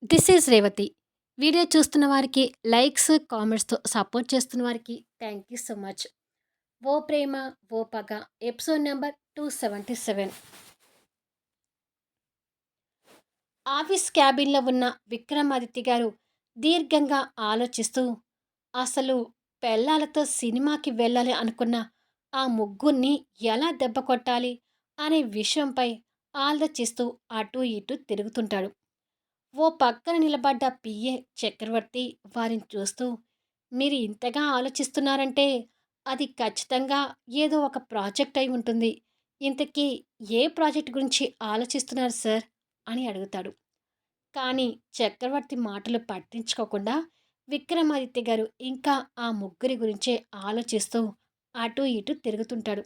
This is Revathi. Video చూస్తున్న వారికి likes, కామెంట్స్‌తో support చేస్తున్న వారికి థ్యాంక్ యూ సో మచ్. 'ఓ ప్రేమ ఓ పగ' ఎపిసోడ్ నంబర్ 277. ఆఫీస్ క్యాబిన్‌లో ఉన్న విక్రమాదిత్య గారు దీర్ఘంగా ఆలోచిస్తూ, అసలు పెళ్ళాలతో సినిమాకి వెళ్ళాలి అనుకున్న ఆ ముగ్గురిని ఎలా దెబ్బ కొట్టాలి అనే విషయంపై ఆలోచిస్తూ అటూ ఇటూ తిరుగుతుంటాడు. ఓ పక్కన నిలబడ్డ పిఏ చక్రవర్తి వారిని చూస్తూ, మీరు ఇంతగా ఆలోచిస్తున్నారంటే అది ఖచ్చితంగా ఏదో ఒక ప్రాజెక్ట్ అయి ఉంటుంది. ఇంతకీ ఏ ప్రాజెక్ట్ గురించి ఆలోచిస్తున్నారు సార్ అని అడుగుతాడు. కానీ చక్రవర్తి మాటలు పట్టించుకోకుండా విక్రమాదిత్య గారు ఇంకా ఆ ముగ్గురి గురించే ఆలోచిస్తూ అటూ ఇటూ తిరుగుతుంటాడు.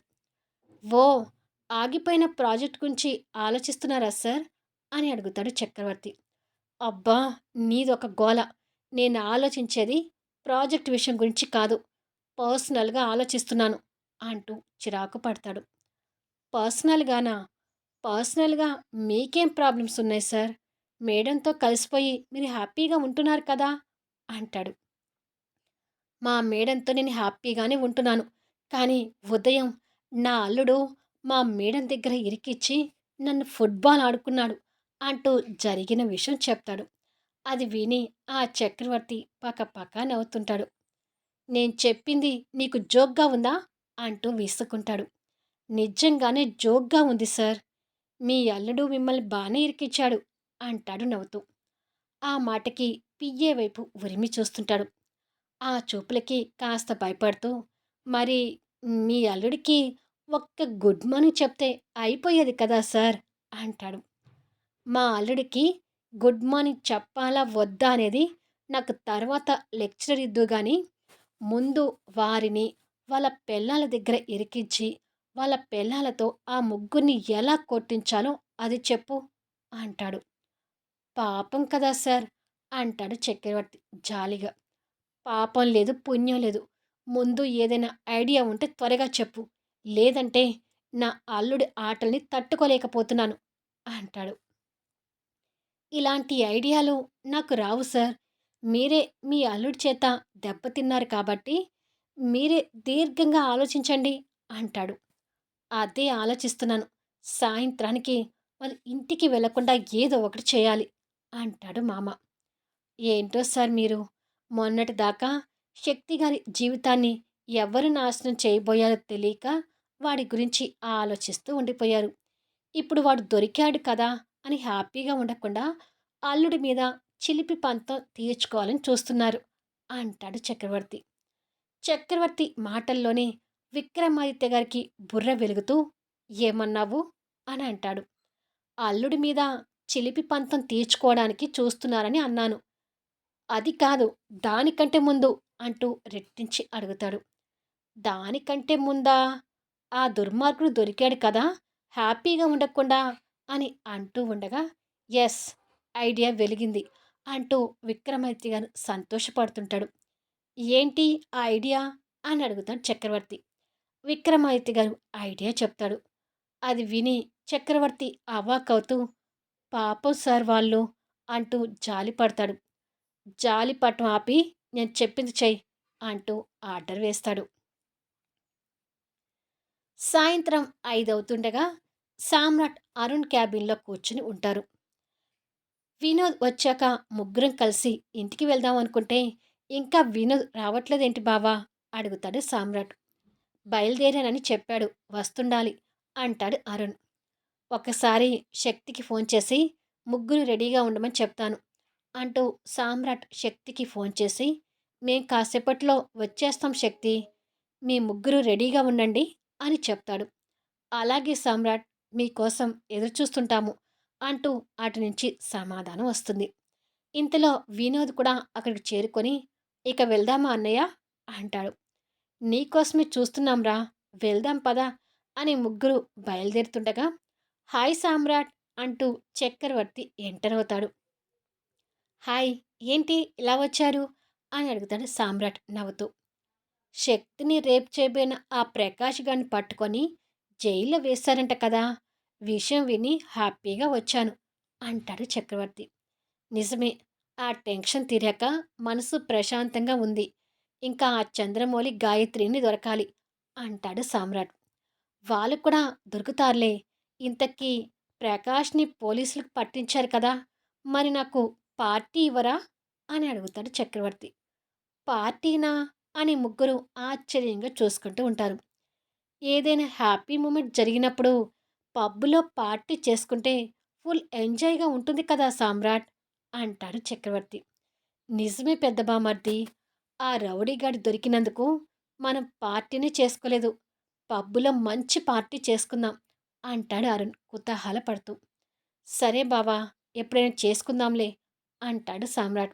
ఓ, ఆగిపోయిన ప్రాజెక్ట్ గురించి ఆలోచిస్తున్నారా సార్ అని అడుగుతాడు చక్రవర్తి. అబ్బా! నీదొక గోల. నేను ఆలోచించేది ప్రాజెక్ట్ విషయం గురించి కాదు. పర్సనల్‌గా ఆలోచిస్తున్నాను అంటూ చిరాకు పడతాడు. పర్సనల్‌గానా? పర్సనల్‌గా మీకేం ప్రాబ్లమ్స్ ఉన్నాయి సార్? మేడంతో కలిసిపోయి మీరు హ్యాపీగా ఉంటున్నారు కదా! అంటాడు. మా మేడంతో నేను హ్యాపీగానే ఉంటున్నాను. కానీ ఉదయం నా అల్లుడు మా మేడం దగ్గర ఇరికిచ్చి నన్ను ఫుట్‌బాల్ ఆడుకున్నాడు అంటూ జరిగిన విషయం చెప్తాడు. అది విని ఆ చక్రవర్తి పకపక నవ్వుతుంటాడు. నేను చెప్పింది నీకు జోక్‌గా ఉందా? అంటూ విసుక్కుంటాడు. నిజంగానే జోక్‌గా ఉంది సార్. మీ అల్లుడు మిమ్మల్ని బానే ఇరికిచ్చాడు అంటాడు నవ్వుతూ. ఆ మాటకి పియ్యే వైపు ఉరిమి చూస్తుంటాడు. ఆ చూపులకి కాస్త భయపడుతూ, మరి మీ అల్లుడికి ఒక్క గుడ్ మార్నింగ్ చెప్తే అయిపోయేది కదా సార్ అంటాడు. మా అల్లుడికి గుడ్ మార్నింగ్ చెప్పాలా వద్దా అనేది నాకు తర్వాత లెక్చర్ ఇద్దువు గాని, ముందు వారిని వాళ్ళ పెళ్ళాల దగ్గర ఇరికించి, వాళ్ళ పెళ్ళాలతో ఆ ముగ్గురిని ఎలా కొట్టించాలో అది చెప్పు అంటాడు. పాపం కదా సార్ అంటాడు చక్రవర్తి జాలిగా. పాపం లేదు, పుణ్యం లేదు. ముందు ఏదైనా ఐడియా ఉంటే త్వరగా చెప్పు. లేదంటే నా అల్లుడి ఆటల్ని తట్టుకోలేకపోతున్నాను అంటాడు. ఇలాంటి ఐడియాలు నాకు రావు సార్. మీరే మీ అల్లుడి చేత దెబ్బతిన్నారు కాబట్టి, మీరే దీర్ఘంగా ఆలోచించండి అంటాడు. అదే ఆలోచిస్తున్నాను. సాయంత్రానికి వాళ్ళ ఇంటికి వెళ్ళకుండా ఏదో ఒకటి చేయాలి అంటాడు మామ. ఏంటో సార్ మీరు, మొన్నటిదాకా శక్తి గారి జీవితాన్ని ఎవరు నాశనం చేయబోయారో తెలియక వాడి గురించి ఆలోచిస్తూ ఉండిపోయారు. ఇప్పుడు వాడు దొరికాడు కదా అని హ్యాపీగా ఉండకుండా అల్లుడి మీద చిలిపి పంతం తీర్చుకోవాలని చూస్తున్నారు అంటాడు చక్రవర్తి. చక్రవర్తి మాటల్లోనే విక్రమాదిత్య గారికి బుర్ర వెలుగుతూ, ఏమన్నావు అని అంటాడు. అల్లుడి మీద చిలిపి పంతం తీర్చుకోవడానికి చూస్తున్నారని అన్నాను. అది కాదు, దానికంటే ముందు అంటూ రెట్టించి అడుగుతాడు. దానికంటే ముందా? ఆ దుర్మార్గుడు దొరికాడు కదా! హ్యాపీగా ఉండకుండా అని అంటూ ఉండగా, యెస్, ఐడియా వెలిగింది అంటూ విక్రమాదిత్య గారు సంతోషపడుతుంటాడు. ఏంటి ఆ ఐడియా అని అడుగుతాడు చక్రవర్తి. విక్రమాదిత్య గారు ఐడియా చెప్తాడు. అది విని చక్రవర్తి అవాక్కవుతూ, పాపం సార్ వాళ్ళు అంటూ జాలి పడతాడు. జాలి పడటం ఆపి నేను చెప్పింది చెయ్యి అంటూ ఆర్డర్ వేస్తాడు. సాయంత్రం 5 అవుతుండగా సామ్రాట్ అరుణ్ క్యాబిన్‌లో కూర్చుని ఉంటారు. వినోద్ వచ్చాక ముగ్గురం కలిసి ఇంటికి వెళ్దాం అనుకుంటే, ఇంకా వినోద్ రావట్లేదేంటి బావా అడుగుతాడు సామ్రాట్. బయలుదేరానని చెప్పాడు, వస్తుండాలి అంటాడు అరుణ్. ఒకసారి శక్తికి ఫోన్ చేసి ముగ్గురు రెడీగా ఉండమని చెప్తాను అంటూ సామ్రాట్ శక్తికి ఫోన్ చేసి, మేం కాసేపట్లో వచ్చేస్తాం శక్తి, మీ ముగ్గురు రెడీగా ఉండండి అని చెప్తాడు. అలాగే సామ్రాట్, మీకోసం ఎదురుచూస్తుంటాము అంటూ అటు నుంచి సమాధానం వస్తుంది. ఇంతలో వినోద్ కూడా అక్కడికి చేరుకొని, ఇక వెళ్దామా అన్నయ్య అంటాడు. నీకోసమే చూస్తున్నాంరా, వెళ్దాం పద అని ముగ్గురు బయలుదేరుతుండగా, హాయ్ సామ్రాట్ అంటూ చక్రవర్తి ఎంటర్ అవుతాడు. హాయ్, ఏంటి ఇలా వచ్చారు అని అడుగుతాడు సామ్రాట్ నవ్వుతూ. శక్తిని రేప్ చేయబోయిన ఆ ప్రకాష్ గాడిని పట్టుకొని జైల్లో వేశారంట కదా! విషయం విని హ్యాపీగా వచ్చాను అంటాడు చక్రవర్తి. నిజమే. ఆ టెన్షన్ తీరాక మనసు ప్రశాంతంగా ఉంది. ఇంకా ఆ చంద్రమౌళి, గాయత్రిని దొరకాలి అంటాడు సామ్రాట్. వాళ్ళు కూడా దొరుకుతారులే. ఇంతకీ ప్రకాష్‌ని పోలీసులకు పట్టించారు కదా! మరి నాకు పార్టీ ఇవ్వరా? అని అడుగుతాడు చక్రవర్తి. పార్టీనా? అని ముగ్గురు ఆశ్చర్యంగా చూసుకుంటూ ఉంటారు. ఏదైనా హ్యాపీ మూమెంట్ జరిగినప్పుడు పబ్‌లో పార్టీ చేసుకుంటే ఫుల్ ఎంజాయ్‌గా ఉంటుంది కదా సామ్రాట్ అంటాడు చక్రవర్తి. నిజమే పెద్ద బామర్ది. ఆ రౌడీగాడు దొరికినందుకు మనం పార్టీనే చేసుకోలేదు. పబ్బులో మంచి పార్టీ చేసుకుందాం అంటాడు అరుణ్ కుతూహలపడుతూ. సరే బావా, ఎప్పుడైనా చేసుకుందాంలే అంటాడు సామ్రాట్.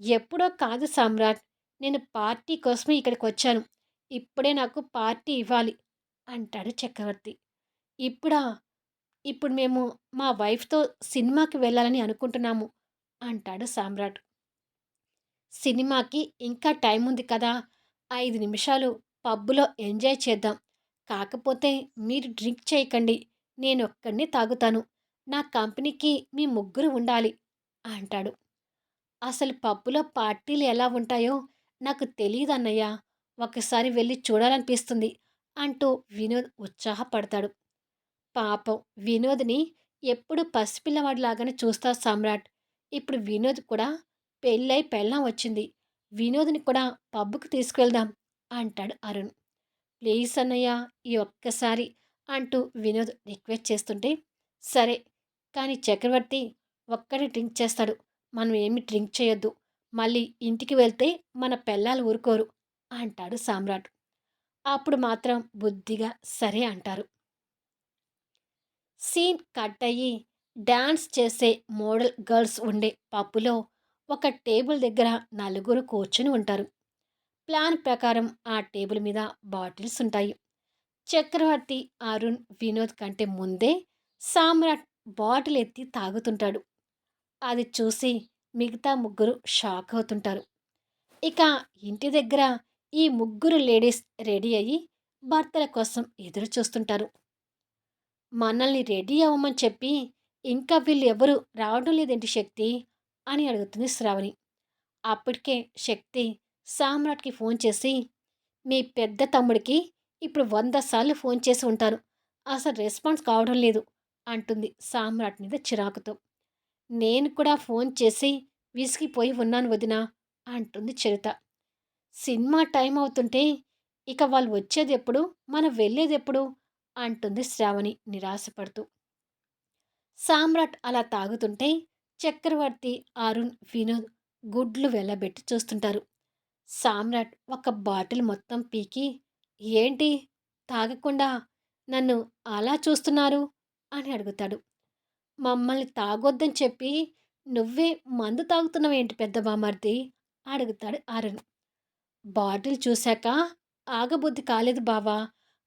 ఎప్పుడో కాదు సామ్రాట్, నేను పార్టీ కోసమే ఇక్కడికొచ్చాను. ఇప్పుడే నాకు పార్టీ ఇవ్వాలి అంటాడు చక్రవర్తి. ఇప్పుడా? ఇప్పుడు మేము మా వైఫ్‌తో సినిమాకి వెళ్ళాలని అనుకుంటున్నాము అంటాడు సామ్రాట్. సినిమాకి ఇంకా టైం ఉంది కదా! 5 నిమిషాలు పబ్బులో ఎంజాయ్ చేద్దాం. కాకపోతే మీరు డ్రింక్ చేయకండి. నేనొక్కడినే తాగుతాను. నా కంపెనీకి మీ ముగ్గురు ఉండాలి అంటాడు. అసలు పబ్బులో పార్టీలు ఎలా ఉంటాయో నాకు తెలీదన్నయ్య. ఒకసారి వెళ్లి చూడాలనిపిస్తుంది అంటూ వినోద్ ఉత్సాహపడతాడు. పాపం వినోద్‌ని ఎప్పుడు పసిపిల్లవాడిలాగానే చూస్తావు సమ్రాట్. ఇప్పుడు వినోద్ కూడా పెళ్ళై పెళ్ళాం వచ్చింది. వినోద్‌ని కూడా పబ్‌కి తీసుకెళ్దాం అంటాడు అరుణ్. ప్లీజ్ అన్నయ్య, ఈ ఒక్కసారి అంటూ వినోద్ రిక్వెస్ట్ చేస్తుంటే, సరే కానీ చక్రవర్తి ఒక్కడే డ్రింక్ చేస్తాడు. మనం ఏమి డ్రింక్ చేయొద్దు. మళ్ళీ ఇంటికి వెళ్తే మన పెళ్ళాలు ఊరుకోరు అంటాడు సామ్రాట్. అప్పుడు మాత్రం బుద్ధిగా సరే అంటారు. సీన్ కట్ అయ్యి డాన్స్ చేసే మోడల్ గర్ల్స్ ఉండే పబ్బులో ఒక టేబుల్ దగ్గర నలుగురు కూర్చుని ఉంటారు. ప్లాన్ ప్రకారం ఆ టేబుల్ మీద బాటిల్స్ ఉంటాయి. చక్రవర్తి, అరుణ్, వినోద్ కంటే ముందే సామ్రాట్ బాటిల్ ఎత్తి తాగుతుంటాడు. అది చూసి మిగతా ముగ్గురు షాక్ అవుతుంటారు. ఇక ఇంటి దగ్గర ఈ ముగ్గురు లేడీస్ రెడీ అయ్యి భర్తల కోసం ఎదురు చూస్తుంటారు. మనల్ని రెడీ అవ్వమని చెప్పి ఇంకా వీళ్ళు ఎవరు రావడం లేదేంటి శక్తి అని అడుగుతుంది శ్రావణి. అప్పటికే శక్తి సామ్రాట్కి ఫోన్ చేసి, మీ పెద్ద తమ్ముడికి ఇప్పుడు 100 సార్లు ఫోన్ చేసి ఉంటాను. అసలు రెస్పాన్స్ కావడం లేదు అంటుంది సామ్రాట్ మీద చిరాకుతో. నేను కూడా ఫోన్ చేసి విసిగిపోయి ఉన్నాను వదినా అంటుంది చరిత. సినిమా టైం అవుతుంటే ఇక వాళ్ళు వచ్చేదెప్పుడు, మనం వెళ్ళేదెప్పుడు అంటుంది శ్రావణి నిరాశపడుతూ. సామ్రాట్ అలా తాగుతుంటే చక్రవర్తి, అరుణ్, వినోద్ గుడ్లు వెళ్ళబెట్టి చూస్తుంటారు. సామ్రాట్ ఒక బాటిల్ మొత్తం పీకి, ఏంటి తాగకుండా నన్ను అలా చూస్తున్నారు అని అడుగుతాడు. మమ్మల్ని తాగొద్దని చెప్పి నువ్వే మందు తాగుతున్నావేంటి పెద్ద బామర్ది అడుగుతాడు అరుణ్. బాటిల్ చూశాక ఆగబుద్ధి కాలేదు బావా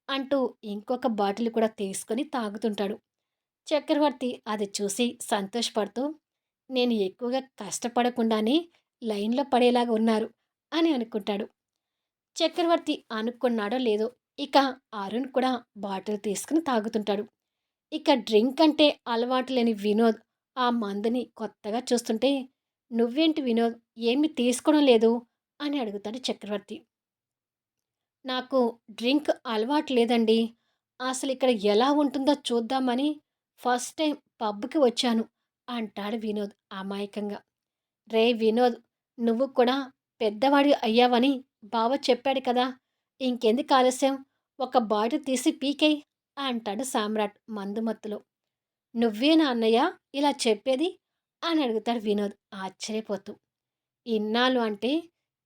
అంటూ ఇంకొక బాటిల్ కూడా తీసుకొని తాగుతుంటాడు. చక్రవర్తి అది చూసి సంతోషపడుతూ, నేను ఎక్కువగా కష్టపడకుండానే లైన్‌లో పడేలాగా ఉన్నారు అని అనుకుంటాడు. చక్రవర్తి అనుకున్నాడో లేదో ఇక అరుణ్ కూడా బాటిల్ తీసుకుని తాగుతుంటాడు. ఇక డ్రింక్ అంటే అలవాటు లేని వినోద్ ఆ మందుని కొత్తగా చూస్తుంటే, నువ్వేంటి వినోద్ ఏమి తీసుకోవడం లేదు అని అడుగుతాడు చక్రవర్తి. నాకు డ్రింక్ అలవాటు లేదండి. అసలిక్కడ ఎలా ఉంటుందో చూద్దామని ఫస్ట్ టైం పబ్‌కి వచ్చాను అంటాడు వినోద్ అమాయకంగా. రేయ్ వినోద్! నువ్వు కూడా పెద్దవాడివి అయ్యావని బావ చెప్పాడు కదా! ఇంకెందుకు ఆలస్యం? ఒక బాటిల్ తీసి పీకేయ్ అంటాడు సామ్రాట్ మందు మత్తులో. నువ్వేనా అన్నయ్య ఇలా చెప్పేది? అని అడుగుతాడు వినోద్ ఆశ్చర్యపోతూ. ఇన్నాళ్ళు అంటే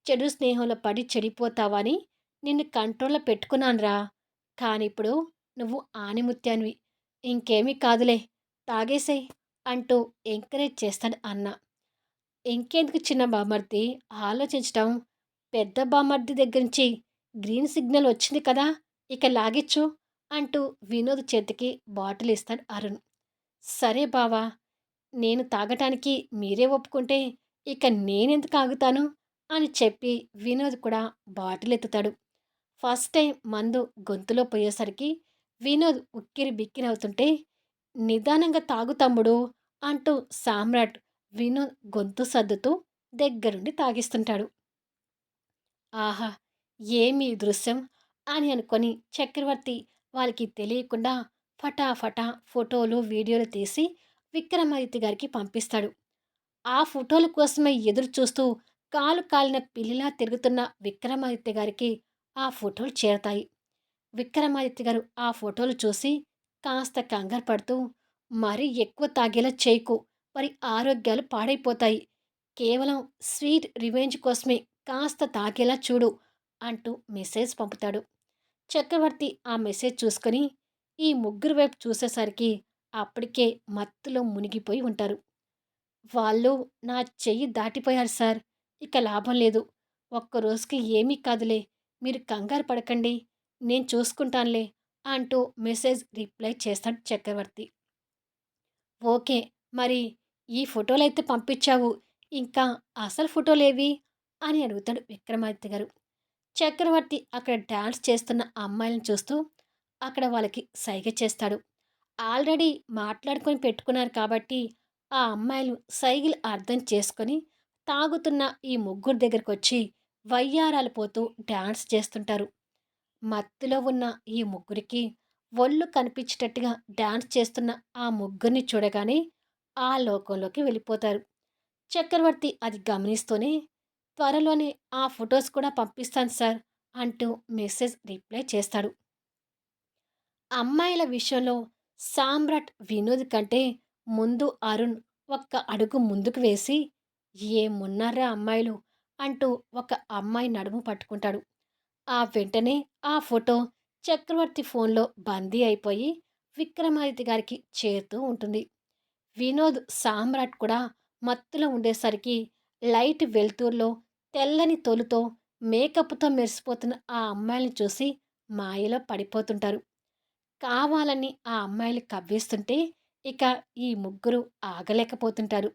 చెడు స్నేహంలో పడి చెడిపోతావని నిన్ను కంట్రోల్‌లో పెట్టుకున్నానురా. కానిప్పుడు నువ్వు ఆణిముత్యానివి. ఇంకేమీ కాదులే తాగేసేయ్ అంటూ ఎంకరేజ్ చేస్తాడు అన్న. ఇంకెందుకు చిన్న బామర్ది ఆలోచించటం. పెద్ద బామర్ది దగ్గర నుంచి గ్రీన్ సిగ్నల్ వచ్చింది కదా! ఇక లాగిచ్చు అంటూ వినోద్ చేతికి బాటిల్ ఇస్తాడు అరుణ్. సరే బావా! నేను తాగటానికి మీరే ఒప్పుకుంటే ఇక నేనెందుకు ఆగుతాను అని చెప్పి వినోద్ కూడా బాటిల్ ఎత్తుతాడు. ఫస్ట్ టైం మందు గొంతులో పోయేసరికి వినోద్ ఉక్కిరి బిక్కిరి అవుతుంటే, నిదానంగా తాగు తమ్ముడు అంటూ సామ్రాట్ వినోద్ గొంతు సర్దుతూ దగ్గరుండి తాగిస్తుంటాడు. ఆహా! ఏమి ఈ దృశ్యం అని అనుకొని చక్రవర్తి వాళ్ళకి తెలియకుండా ఫటాఫటా ఫోటోలు, వీడియోలు తీసి విక్రమాదిత్య గారికి పంపిస్తాడు. ఆ ఫోటోల కోసమే ఎదురు చూస్తూ కాలు కాలిన పిల్లిలా తిరుగుతున్న విక్రమాదిత్య గారికి ఆ ఫోటోలు చేరతాయి. విక్రమాదిత్య గారు ఆ ఫోటోలు చూసి కాస్త కంగారు పడుతూ, మరీ ఎక్కువ తాగేలా చేయకు, మరి ఆరోగ్యాలు పాడైపోతాయి. కేవలం స్వీట్ రివెంజ్ కోసమే కాస్త తాగేలా చూడు అంటూ మెసేజ్ పంపుతాడు. చక్రవర్తి ఆ మెసేజ్ చూసుకొని ఈ ముగ్గురు వైపు చూసేసరికి అప్పటికే మత్తులో మునిగిపోయి ఉంటారు. వాళ్ళు నా చెయ్యి దాటిపోయారు సార్. ఇక లాభం లేదు. ఒక్క రోజుకి ఏమీ కాదులే. మీరు కంగారు పడకండి. నేను చూసుకుంటానులే అంటూ మెసేజ్ రిప్లై చేస్తాడు చక్రవర్తి. ఓకే. మరి ఈ ఫోటోలైతే పంపించావు. ఇంకా అసలు ఫోటోలేవి? అని అడుగుతాడు విక్రమాదిత్య గారు. చక్రవర్తి అక్కడ డాన్స్ చేస్తున్న అమ్మాయిలను చూస్తూ అక్కడ వాళ్ళకి సైగ చేస్తాడు. ఆల్రెడీ మాట్లాడుకొని పెట్టుకున్నారు కాబట్టి ఆ అమ్మాయిలు సైగలు అర్థం చేసుకొని తాగుతున్న ఈ ముగ్గురు దగ్గరకొచ్చి వయ్యారాలు పోతూ డాన్స్ చేస్తుంటారు. మత్తులో ఉన్న ఈ ముగ్గురికి ఒళ్ళు కనిపించేటట్టుగా డాన్స్ చేస్తున్న ఆ ముగ్గురిని చూడగానే ఆ లోకంలోకి వెళ్ళిపోతారు. చక్రవర్తి అది గమనిస్తూనే త్వరలోనే ఆ ఫొటోస్ కూడా పంపిస్తాను సార్ అంటూ మెసేజ్ రిప్లై చేస్తాడు. అమ్మాయిల విషయంలో సామ్రాట్ వినోద్ కంటే ముందు అరుణ్ ఒక్క అడుగు ముందుకు వేసి ఏమున్నారా అమ్మాయిలు అంటూ ఒక అమ్మాయి నడుము పట్టుకుంటాడు. ఆ వెంటనే ఆ ఫోటో చక్రవర్తి ఫోన్లో బందీ అయిపోయి విక్రమాదిత్య గారికి చేరుతూ ఉంటుంది. వినోద్ సామ్రాట్ కూడా మత్తులో ఉండేసరికి లైట్ వెలుతురులో తెల్లని తొలుతో మేకప్తో మెరిసిపోతున్న ఆ అమ్మాయిని చూసి మాయలో పడిపోతుంటారు. కావాలని ఆ అమ్మాయిలు కవ్విస్తుంటే ఇక ఈ ముగ్గురు ఆగలేకపోతుంటారు.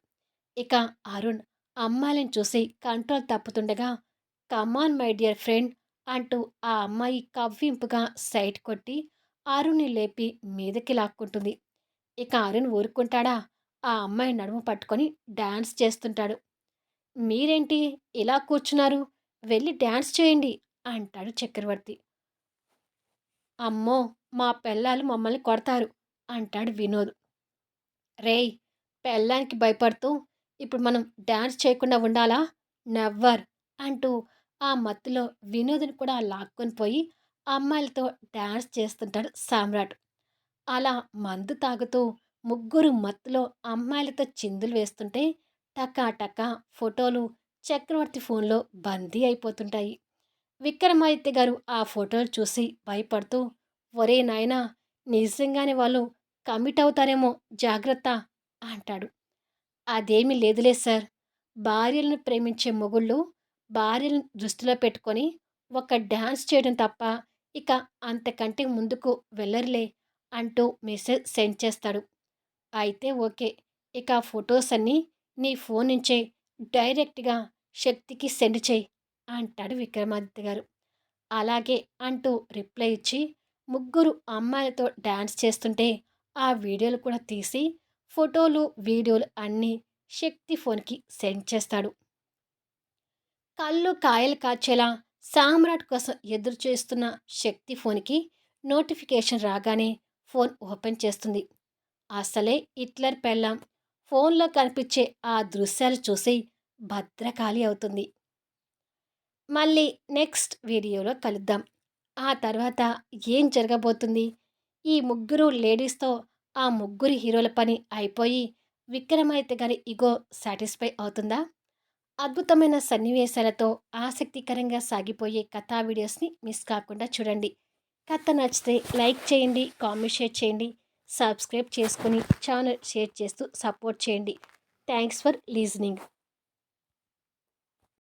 ఇక అరుణ్ అమ్మాయిలను చూసి కంట్రోల్ తప్పుతుండగా కమాన్ మై డియర్ ఫ్రెండ్ అంటూ ఆ అమ్మాయి కవ్వింపుగా సైట్ కొట్టి అరుణ్ని లేపి మీదకి లాక్కుంటుంది. ఇక అరుణ్ ఊరుకుంటాడా? ఆ అమ్మాయి నడుము పట్టుకొని డాన్స్ చేస్తుంటాడు. మీరేంటి ఇలా కూర్చున్నారు? వెళ్ళి డాన్స్ చేయండి అంటాడు చక్రవర్తి. అమ్మో! మా పెళ్ళాలు మమ్మల్ని కొడతారు అంటాడు వినోద్. రేయ్! పెళ్ళానికి భయపడుతూ ఇప్పుడు మనం డాన్స్ చేయకుండా ఉండాలా? నెవ్వర్! అంటూ ఆ మత్తులో వినోద్‌ని కూడా లాక్కొని పోయి అమ్మాయిలతో డాన్స్ చేస్తుంటాడు సామ్రాట్. అలా మందు తాగుతూ ముగ్గురు మత్తులో అమ్మాయిలతో చిందులు వేస్తుంటే టకా టకా ఫోటోలు చక్రవర్తి ఫోన్‌లో బందీ అయిపోతుంటాయి. విక్రమాదిత్య గారు ఆ ఫోటోలు చూసి భయపడుతూ, ఒరేయ్ నాయనా! నిజంగానే వాళ్ళు కమిట్ అవుతారేమో జాగ్రత్త అంటాడు. అదేమీ లేదులే సార్. భార్యలను ప్రేమించే మొగుళ్ళు భార్యలను దృష్టిలో పెట్టుకొని ఒక డాన్స్ చేయడం తప్ప ఇక అంతకంటే ముందుకు వెళ్ళరులే అంటూ మెసేజ్ సెండ్ చేస్తాడు. అయితే ఓకే. ఇక ఆ ఫొటోస్ అన్నీ నీ ఫోన్ నుంచే డైరెక్ట్‌గా శక్తికి సెండ్ చెయ్యి అంటాడు విక్రమాదిత్య గారు. అలాగే అంటూ రిప్లై ఇచ్చి ముగ్గురు అమ్మాయిలతో డాన్స్ చేస్తుంటే ఆ వీడియోలు కూడా తీసి ఫోటోలు, వీడియోలు అన్నీ శక్తి ఫోన్‌కి సెండ్ చేస్తాడు. కళ్ళు కాయలు కాచేలా సామ్రాట్ కోసం ఎదురు చూస్తున్న శక్తి ఫోన్‌కి నోటిఫికేషన్ రాగానే ఫోన్ ఓపెన్ చేస్తుంది. అసలే హిట్లర్ పెళ్ళాం. ఫోన్‌లో కనిపించే ఆ దృశ్యాలు చూసి భద్రకాళి అవుతుంది. మళ్ళీ నెక్స్ట్ వీడియోలో కలుద్దాం. ఆ తర్వాత ఏం జరగబోతుంది? ఈ ముగ్గురు లేడీస్‌తో ఆ ముగ్గురు హీరోల పని అయిపోయి విక్రమాదిత్య గారి ఇగో సాటిస్ఫై అవుతుందా? అద్భుతమైన సన్నివేశాలతో ఆసక్తికరంగా సాగిపోయే కథా వీడియోస్‌ని మిస్ కాకుండా చూడండి. కథ నచ్చితే లైక్ చేయండి, కామెంట్ షేర్ చేయండి, సబ్స్క్రైబ్ చేసుకొని ఛానల్ షేర్ చేస్తూ సపోర్ట్ చేయండి. Thanks for లీజనింగ్.